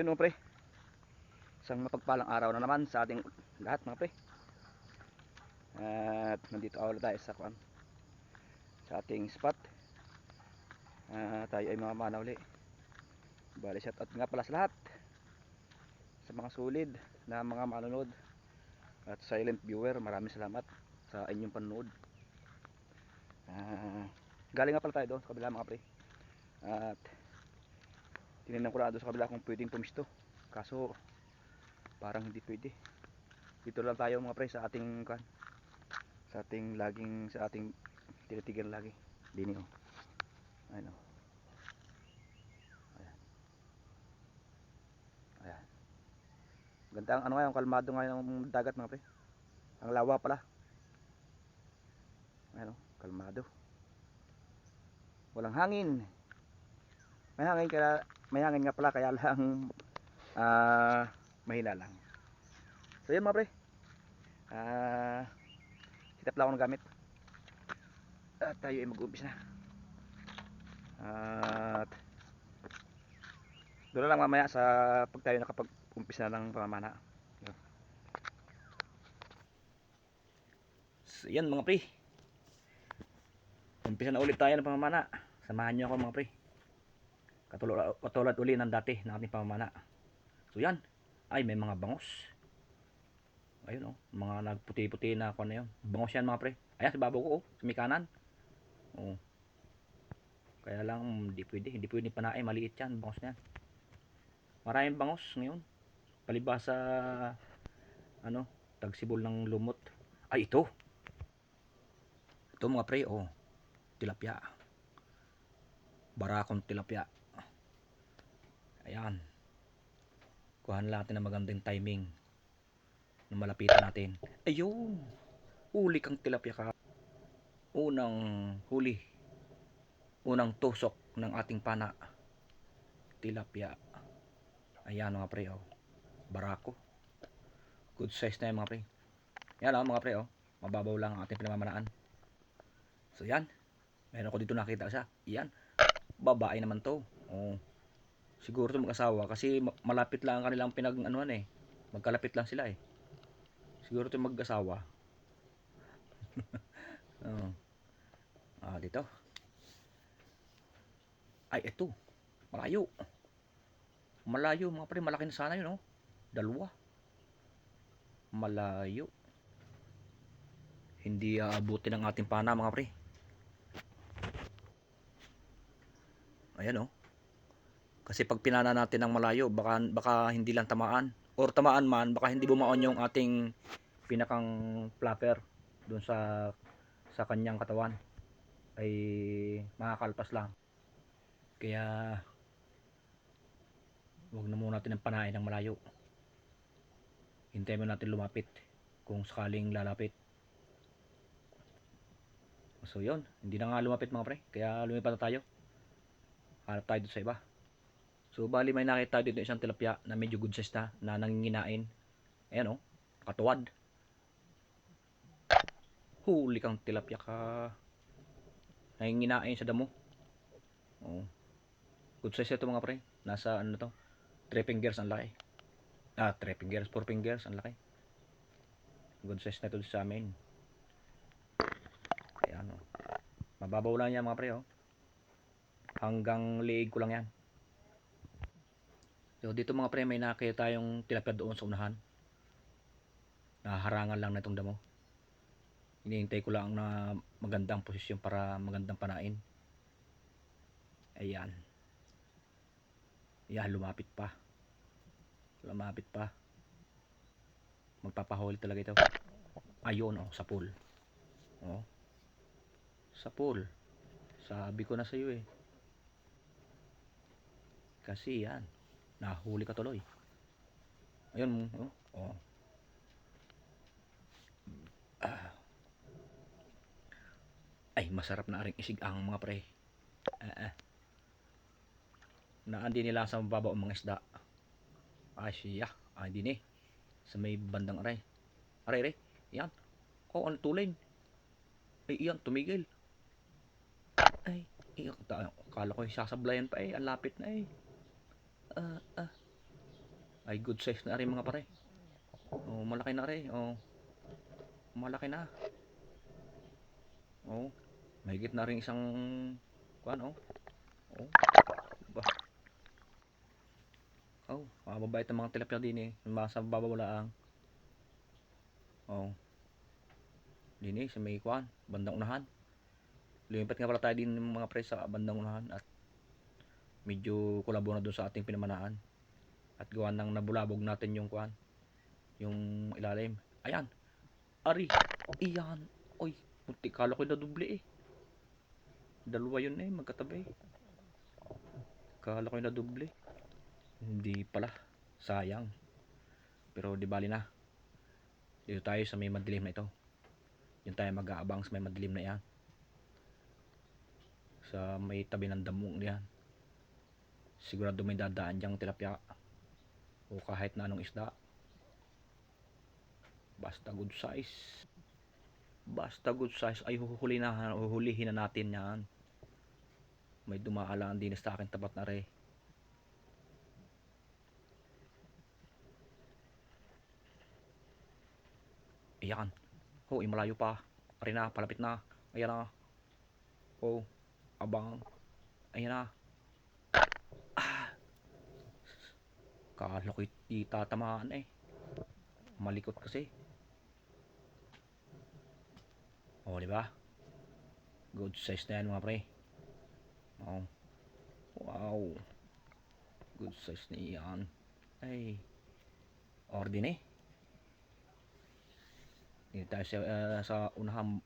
Yun mga pre, isang mapagpalang araw na naman sa ating lahat mga pre. At nandito ulit tayo sa ating spot. Tayo ay mga manauli. Bali shout out nga pala sa lahat, sa mga solid na mga manonood at silent viewer. Maraming salamat sa inyong panonood. Galing nga pala tayo doon sa kabila mga pre, at tinignan ko na doon sa kabila kung pwedeng pumisto, kaso parang hindi pwede. Dito lang tayo mga pre sa ating tinitigan lagi dini oh. Ayun oh. Ayan. Ayan. Ganda ang ano ngayon, kalmado ngayon ang dagat mga pre. Ang lawa pala. Ayun oh, kalmado. Walang hangin. May hangin nga pala kaya lang mahina lang. So yun mga pre. Hitap lang ako ng gamit. At tayo ay mag-umpisa na. At doon lang mamaya sa pag tayo nakapag-umpisa na ng pamamana. So yan mga pre, umpisa na ulit tayo ng pamamana. Samahan nyo ako mga pre, katulad uli ng dati ng ating pamamana. So yan, ay may mga bangos. Ayun oh, mga nagputi-puti na ako na yun. Bangos yan mga pre. Ayan sa babaw ko oh, sa may kanan oh. Kaya lang hindi pwede panain, maliit yan, bangos na yan. Maraming bangos ngayon, palibasa ano, tagsibol ng lumot. Ay ito mga pre oh, tilapia, barakong tilapia. Ayan, kuhan natin ng magandang timing na malapitan natin. Ayun, huli kang tilapia ka. Unang tusok ng ating pana, tilapia. Ayan mga pre oh, barako, good size na yan mga pre. Yan oh mga pre oh, mababaw lang ang ating pinamamanaan. So yan, meron ko dito nakita siya. Yan, babae naman to oh. Siguro to mag-asawa kasi malapit lang ang kanilang pinag-anuhan eh, magkalapit lang sila eh. Siguro to mag-asawa. Dito. Ay ito, malayo mga pre, malaki na sana yun oh. Dalawa, malayo, hindi aabutin ng ating pana mga pre. Ayan oh, kasi pag pinana natin ng malayo, baka hindi lang tamaan, or tamaan man, baka hindi bumaon yung ating pinakang flapper dun sa kanyang katawan, ay makakalpas lang. Kaya huwag na muna natin ang panain ng malayo, hintayin mo natin lumapit kung sakaling lalapit. So yun, hindi na nga lumapit mga pre, kaya lumipat na tayo, hanap tayo sa iba. So bali may nakita dito isang tilapia na medyo good size na nanginginain. Ayan oh, katuwad. Huli kang tilapia ka, nanginginain sa damo oh. Good size ito mga pre, nasa ano to, 3 fingers ang laki. 3 fingers, 4 fingers ang laki. Good size na ito sa amin. Ayan oh, mababaw lang yan mga pre oh, hanggang liig ko lang yan. So dito mga pre, may nakita tayong tilapia doon sa unahan, naharangan lang na itong damo. Hinihintay ko lang na magandang posisyon para magandang panain. Ayan, yan, lumapit pa, magpapahuli talaga ito. Ayun oh, sa pool oh, sa pool. Sabi ko na sa iyo eh, kasi yan, nahuli ka tuloy. Ayun oh. Ay masarap na ring isig ang mga pre. Naandi nila sa mababaw ang mga isda. Ay siya, din eh, sa may bandang aray. Yan, ang tulin. Ay iyan, tumigil. Ay iyan, kala ko sasablayan pa eh, ang lapit na eh. Ay good size na rin mga pare. Oh, malaki na rin. Oh, malaki na. Oh, mahigit na rin isang kuan oh. Oh, ba. Oh, mababait ang mga tilapia din eh. Sa babaw laang. Oh, din eh sa may kuan, bandang unahan. Lumipat nga pala tayo din ng mga pre sa bandang unahan at medyo kulabo na doon sa ating pinamanaan. At gawa ng nabulabog natin yung kuan, yung ilalim. Ayan, ari, iyan. Oy, munti kala ko na doble eh. Dalawa yun eh, magkatabi. Kala ko na doble. Hindi pala, sayang. Pero di bali na. Dito tayo sa may madilim na ito. Yun tayo mag-aabang sa may madilim na yan. Sa may tabi ng damong yan. Sigurado may dadaan diyang tilapia. O kahit na anong isda. Basta good size. Basta good size ay huhulihin na natin yan. May dumaalaan din sa akin tapat na re. Iyan. Oh, malayo pa. Ari na, palapit na. Ayan na. Oh, abang. Ayan na. Ah, kala ko itatamaan eh. Malikot kasi. Oh, di ba? Good size na yan mga pre. Oh. Wow. Good size na yan. Ay. Ordine eh. Dito tayo sa unahan.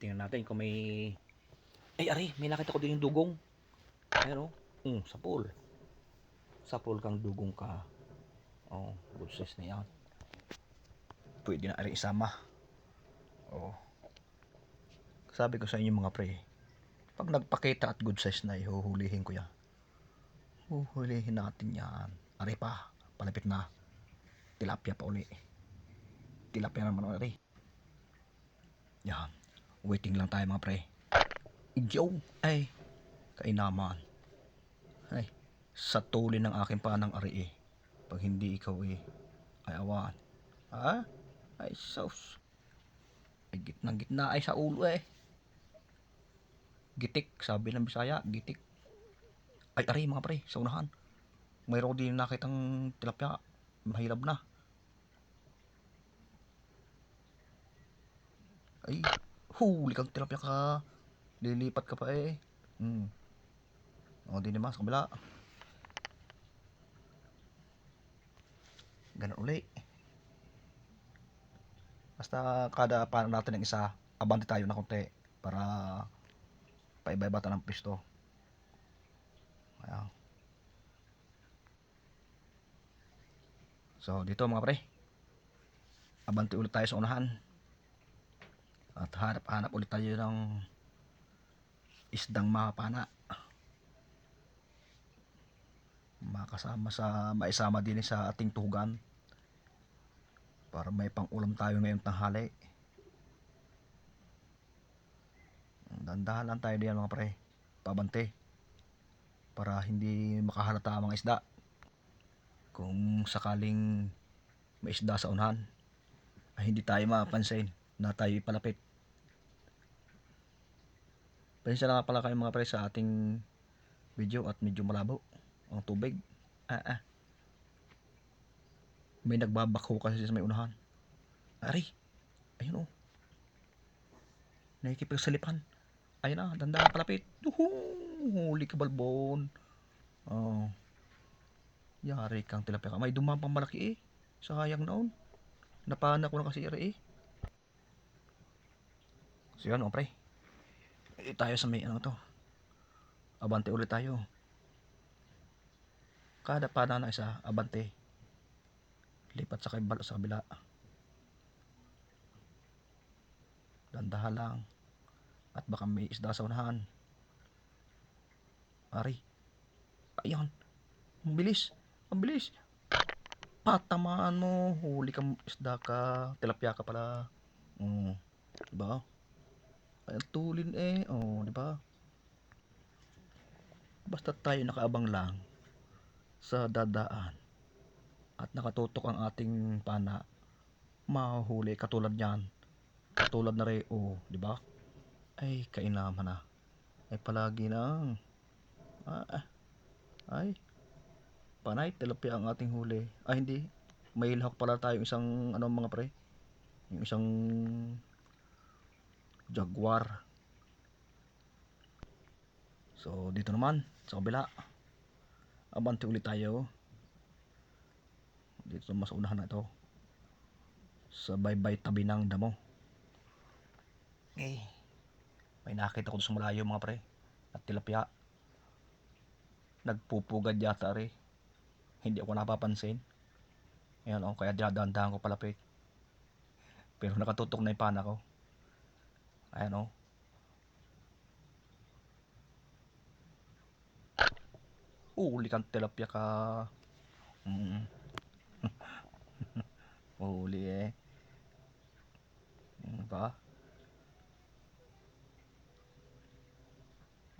Tingnan natin kung may... Ay, ari, may nakita ko din yung dugong. Ayan o. Sapul. Sapul kang dugong ka. Oh, good size na yan. Pwede na ari isama. Oh. Sabi ko sa inyo mga pre, pag nagpakita at good size na, ihuhulihin ko yan. Huhulihin natin yan. Ari pa, palapit na. Tilapia pa uli. Tilapia naman ari. Yan. Waiting lang tayo mga pre. Idyo. Ay. Kainaman. Ay. Sa tuli ng aking panang ari eh. Pag hindi ikaw eh. Ay awan. Ha? Ay sauce. Ay gitnang gitna ay sa ulo eh. Gitik. Sabi ng Bisaya. Gitik. Ay ari mga pre. Sa unahan. Mayroon din nakitang tilapia. Mahilab na. Ay, huli kang tilapia ka. Lilipat ka pa eh. O, di naman sa kabila. Ganun uli. Basta kada paano natin ng isa, abante tayo na konti para paiba-ibata ng pisto. Ayan. So, dito mga pre. Abante ulit tayo sa unahan. At hanap ulit tayo ng isdang makapana. Makasama sa maisama din sa ating tugan. Para may pang-ulam tayo ngayong tanghali. Dandahan lang tayo diyan mga pre. Pabante. Para hindi makahalata ang mga isda. Kung sakaling may isda sa unahan, ay hindi tayo mapansin na tayo palapit. Pasensya na nga pala kayo mga pre sa ating video at medyo malabo ang tubig. May nagbabakho kasi sa may unahan. Ari, ayun o. Nakikipagsalipan. Ayun na, dandahan palapit. Huli ka balbon. Oh. Yari kang tilapia ka. May dumang pang malaki eh. Sayang noon. Napana ko na kasi eh. So yan o pre. Tayo sa may ano to. Abante ulit tayo. Kada pana na isa, abante. Lipat sa kabila. Dandahan lang. At baka may isda sa unahan. Ari. Ayan. Ang bilis. Patamaan mo. Huli ka isda ka. Tilapia ka pala. Diba? Ay, tulin eh. Diba? Basta tayo nakaabang lang sa dadaan. at nakatutok ang ating pana, mahuhuli katulad niyan. Katulad na reo, di ba? Ay, kainaman na. Ay, palagi nang. Ay, panay, tilapia ang ating huli. Ay, hindi. May lahok pala tayo isang, ano mga pre? Yung isang jaguar. So, dito naman, sa kabila. Abante ulit tayo. Dito mas unahan na ito. Sa baybay tabi ng damo. Okay. May nakita ko sa malayo mga pre. At tilapia. Nagpupugad yata rin. Hindi ako napapansin. Ayan o, kaya dahan-dahan ko palapit. Pero nakatutok na yung pana ko. Ayan o. Huli kang tilapia ka. Huli eh. Diba?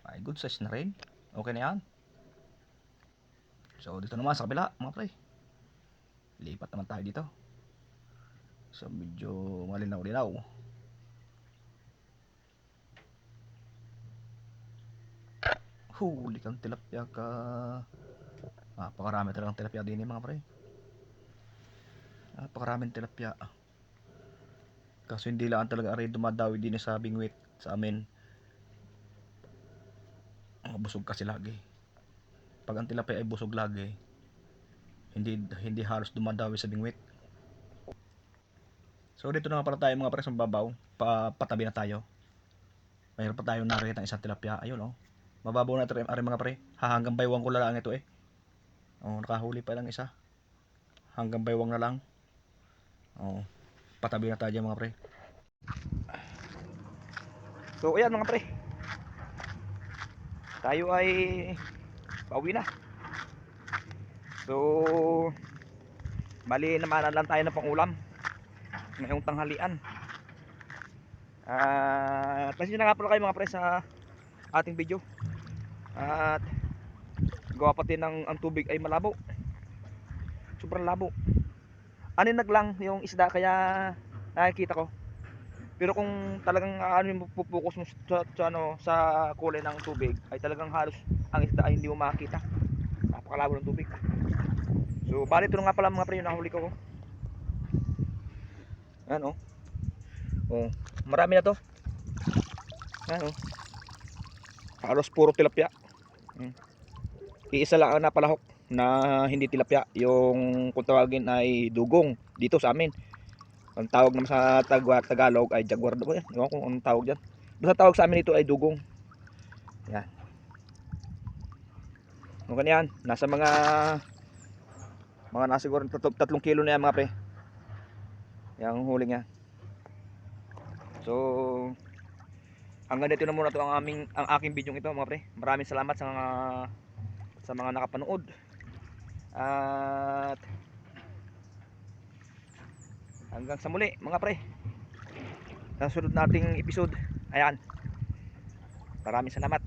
Ay, good size na rin. Okay na yan. So, dito naman sa kabila, mga pre. Lipat naman tayo dito. So, medyo malinaw-linaw. Huli kang tilapia ka. Napakarami talagang tilapia din mga pre. Napakaraming tilapia. Kaso hindi lang talaga aray dumadawi din sa bingwit sa amin. Busog kasi lagi. Pag ang tilapia ay busog lagi, hindi halos dumadawi sa bingwit. So dito na nga pala tayo mga pre sa babaw. Patabi na tayo. Mayroon pa tayong nakikita ng isang tilapia. Ayun oh. Mababaw na ito rin mga pre. Hanggang baywang ko lang ito eh. Oh, nakahuli pa lang isa. Hanggang baywang na lang. Oh, patabi na tayo dyan mga pre. So ayan mga pre. Tayo ay pauwi na. So bali naman lang tayo na pangulam ngayong tanghalian. Pasensya na nga pala kayo mga pre sa ating video. At gawa pati ng ang tubig ay malabo. Sobrang labo. Aninag lang yung isda kaya nakikita ko. Pero kung talagang ano pupukus mo sa kulay ng tubig ay talagang halos ang isda ay hindi mo makita. Napakalabo ng tubig. So bali ito nga pala mga pre yung nahuli ko. Ano? Oh, marami na to. Ano? Halos puro tilapia. Iisa lang ang napalahok na hindi tilapia. Yung kung tawagin ay dugong dito sa amin. Ang tawag naman sa Tagalog ay jaguar daw yan. Ewan ko kung anong tawag dyan. Basta tawag sa amin ito ay dugong. Yan. Kung ganyan, nasa mga nasa siguro 3 kilo na yan mga pre. Yung huling yan. So hanggang dito na muna to ang aking video ito mga pre. Maraming salamat sa mga nakapanood. At hanggang sa muli mga pre. Sa sunod nating episode. Ayan. Maraming salamat.